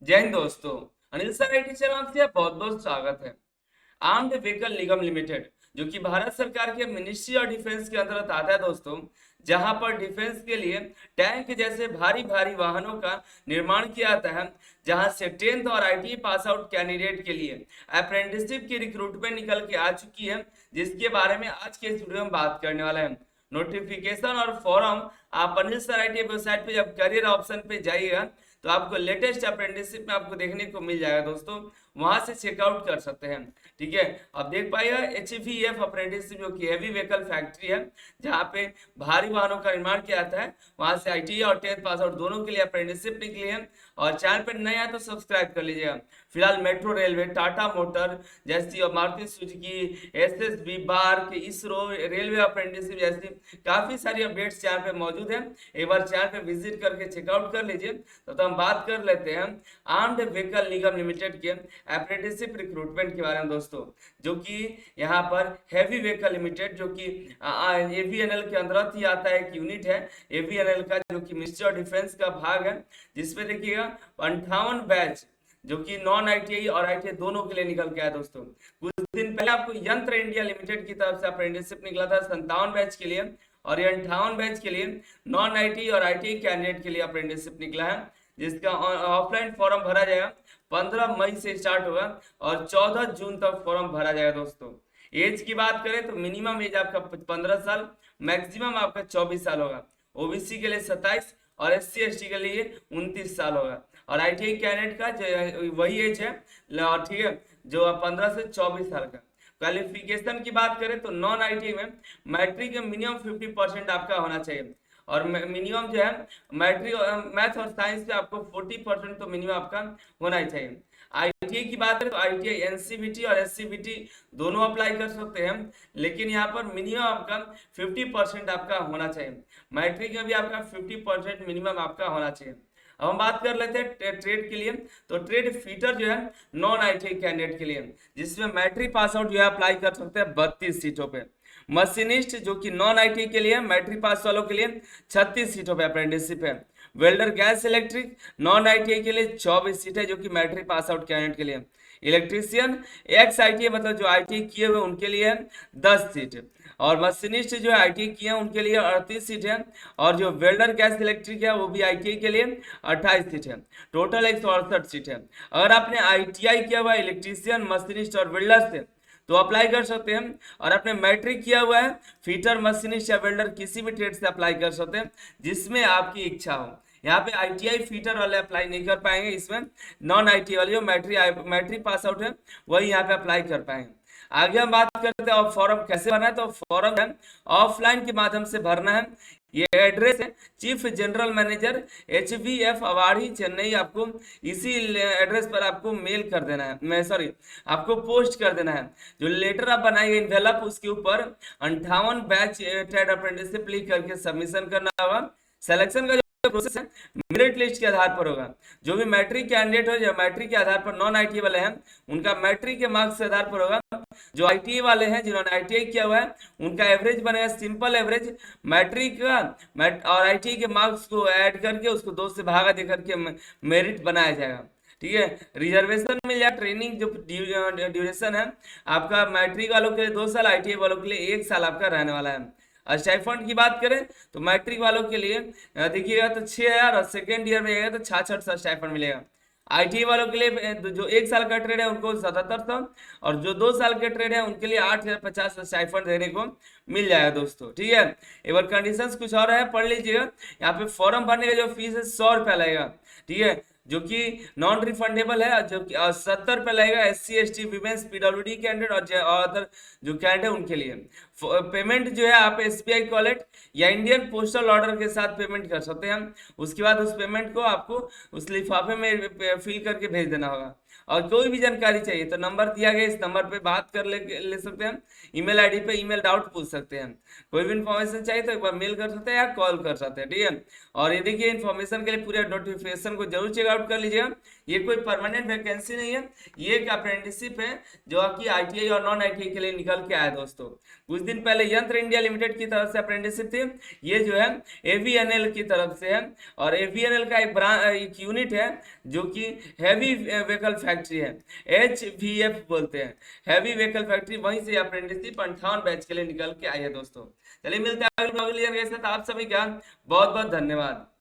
जय हिंद दोस्तों। Anil sir IT channel आपसे बहुत बहुत स्वागत है। आर्म्ड व्हीकल निगम लिमिटेड जो कि भारत सरकार के मिनिस्ट्री ऑफ डिफेंस के अंतर्गत आता है दोस्तों, जहां पर डिफेंस के लिए टैंक जैसे भारी भारी वाहनों का निर्माण किया जाता है, जहां से 10th और आईटी पास आउट कैंडिडेट के लिए अप्रेंटिसशिप की रिक्रूटमेंट निकल के आ चुकी है, जिसके बारे में आज के इस वीडियो में बात करने वाला है। नोटिफिकेशन और फॉर्म आप अनिल सर आईटी वेबसाइट पे जब करियर ऑप्शन पे जाइएगा तो आपको लेटेस्ट अप्रेंटिसशिप में आपको देखने को मिल जाएगा दोस्तों, वहां से चेकआउट कर सकते हैं। ठीक है, अब देख पाइएगा HVF अप्रेंटिसशिप जो कि हैवी व्हीकल फैक्ट्री है, जहाँ पे भारी वाहनों का निर्माण किया जाता है, वहां से आईटी और 10th पास आउट दोनों के लिए अप्रेंटिसशिप निकली है। और चैनल पर नया है तो सब्सक्राइब कर लीजिएगा। फिलहाल मेट्रो रेलवे, टाटा मोटर जैसी और Maruti Suzuki, SSB, BARC, ISRO, railway apprenticeship जैसी काफी सारी अपडेट्स चैनल पे मौजूद है। एक बार चैनल पे विजिट करके चेकआउट कर लीजिए। तो हम बात कर लेते हैं आर्म्ड व्हीकल निगम लिमिटेड के अप्रेंटिसशिप रिक्रूटमेंट के बारे में दोस्तों, जो कि यहाँ पर हैवी व्हीकल लिमिटेड जो कि AVNL के अंतर्गत ही आता है, एक यूनिट है AVNL का, जो कि मिनिस्ट्री ऑफ डिफेंस का भाग है, जिसमें देखिएगा 58 बैच जो कि नॉन आईटीआई और आईटीआई दोनों के लिए निकल के आया दोस्तों। कुछ दिन पहले आपको यंत्र इंडिया लिमिटेड की तरफ से अप्रेंटिसशिप निकला था 57 बैच के लिए, और ये 58 बैच के लिए नॉन आईटी और आईटीआई कैंडिडेट के लिए अप्रेंटिसशिप निकला है, जिसका ऑफलाइन फॉर्म भरा जाएगा। 15 मई से स्टार्ट होगा और 14 जून तक फॉर्म भरा जाएगा दोस्तों। एज की बात करें तो मिनिमम एज आपका 15 साल, मैक्सिमम आपका 24 साल होगा। ओबीसी के लिए 27 और SC ST के लिए 29 साल होगा। और आईटीआई कैंडिडेट का वही एज है, ठीक है, जो 15 से 24 साल का। क्वालिफिकेशन की बात करें तो नॉन आईटी में मैट्रिक में मिनिमम 50% आपका होना चाहिए, और मिनिमम जो है मैट्रिक मैथ और साइंस में आपको 40% तो मिनिमम आपका होना ही चाहिए। आईटीआई की बात करें तो आईटीआई एनसीवीटी और एससीवीटी दोनों अप्लाई कर सकते हैं, लेकिन यहाँ पर मिनिमम आपका 50% आपका होना चाहिए। मैट्रिक में भी आपका 50% मिनिमम आपका होना चाहिए। अब हम बात कर लेते हैं ट्रेड के लिए। तो ट्रेड फीटर जो है नॉन आईटीआई कैंडिडेट के लिए, जिसमें मैट्रिक पास आउट जो है अप्लाई कर सकते हैं 32 सीटों पे। मशीनिस्ट जो कि नॉन आईटी के लिए, मैट्रिक पास वालों के लिए 36 सीटों पे अप्रेंटिसशिप है। Welder gas electric non ITI के लिए 24 सीट है, जो कि मैट्रिक पास आउट कैंडिडेट के लिए। इलेक्ट्रीशियन एक्स आईटीआई मतलब जो आईटीआई किए हुए उनके लिए 10 सीट, और मशीनिस्ट जो है आईटीआई किए हैं उनके लिए 38 सीट है, और जो वेल्डर गैस इलेक्ट्रिक है वो भी आईटीआई के लिए 28 सीट है। टोटल 168 सीट है। अगर आपने आईटीआई किया हुआ इलेक्ट्रीशियन, मशीनिस्ट और वेल्डर से तो अप्लाई कर सकते हैं, और आपने मैट्रिक किया हुआ है फीटर, मशीनिस्ट या वेल्डर किसी भी ट्रेड से अप्लाई कर सकते हैं जिसमें आपकी इच्छा हो। यहाँ पे आईटीआई फीटर वाले अप्लाई नहीं कर पाएंगे, इसमें नॉन आईटी वाले जो मैट्रिक पास आउट है वही यहाँ पे अप्लाई कर पाएंगे। आगे हम बात करते हैं और फॉर्म कैसे भरना है। तो फॉर्म है ऑफलाइन के माध्यम से भरना है। ये एड्रेस है chief general manager HVF Avadi Chennai. आपको इसी एड्रेस पर आपको मेल कर देना है, मैं सॉरी आपको पोस्ट कर देना है। जो लेटर आप बनाएंगे इनवेलप, उसके ऊपर 58 बैच ट्रेड अप्रेंटिसशिप लिख करके सबमिशन करना होगा। सिलेक्शन का प्रोसेस है मेरिट लिस्ट के आधार पर होगा। जो भी मैट्रिक कैंडिडेट हो, जो मैट्रिक के आधार पर नॉन आईटी वाले हैं उनका मैट्रिक के मार्क्स के आधार पर होगा। जो आईटीआई वाले हैं जिन्होंने आईटीआई किया हुआ है उनका एवरेज बनेगा सिंपल एवरेज मैट्रिक का, और आईटीआई के मार्क्स को ऐड करके उसको 2 से भागा दे करके मेरिट बनाया जाएगा। ठीक है, रिजर्वेशन मिल जाए। ट्रेनिंग जो ड्यूरेशन है आपका मैट्रिक वालों के लिए 2 साल, आईटीआई वालों के लिए 1 साल आपका रहने वाला है। स्टाइफंड की बात करें तो मैट्रिक वालों के लिए देखिएगा तो 6000, और सेकेंड ईयर में जाएगा तो 6600 स्टाइफंड मिलेगा। आईटी वालों के लिए जो 1 साल का ट्रेड है उनको 7700, और जो 2 साल के ट्रेड है उनके लिए 8050 स्टाइफंड देने को मिल जाएगा दोस्तों। ठीक है, एक बार कंडीशंस कुछ और है, पढ़ लीजिएगा। यहाँ पे फॉर्म भरने का जो फीस है 100 रुपया लगेगा, ठीक है, जो कि नॉन रिफंडेबल है। जो कि 70 रुपया लगेगा SC ST women's PWD candidate और अदर जो कैंडिडेट उनके लिए। पेमेंट जो है आप SBI वॉलेट या इंडियन पोस्टल ऑर्डर के साथ पेमेंट कर सकते हैं। उसके बाद उस पेमेंट को आपको उस लिफाफे में फिल करके भेज देना होगा। और कोई भी जानकारी चाहिए तो नंबर दिया गया, इस नंबर पे बात कर ले सकते हैं। ईमेल आईडी पे ईमेल डाउट पूछ सकते हैं। कोई भी इन्फॉर्मेशन चाहिए तो एक बार मेल कर सकते हैं या कॉल कर सकते हैं। ठीक है, और ये देखिए इन्फॉर्मेशन के लिए पूरे नोटिफिकेशन को जरूर चेकआउट कर लीजिएगा। ये कोई परमानेंट वैकेंसी नहीं है, ये एक अप्रेंटिसशिप है जो कि आईटीआई और नॉन आईटीआई के लिए निकल के आया दोस्तों। कुछ दिन पहले यंत्र इंडिया लिमिटेड की तरफ से अप्रेंटिसशिप थी, ये जो है एवीएनएल की तरफ से है। और एवीएनएल का एक यूनिट है जो कि हैवी व्हीकल फैक्ट्री है, HVF बोलते हैं, हैवी व्हीकल फैक्ट्री, वहीं से अप्रेंटिसशिप 58 बैच के लिए निकल के आई है दोस्तों। चलिए मिलते हैं अगले वीडियो के साथ, आप सभी का बहुत बहुत धन्यवाद।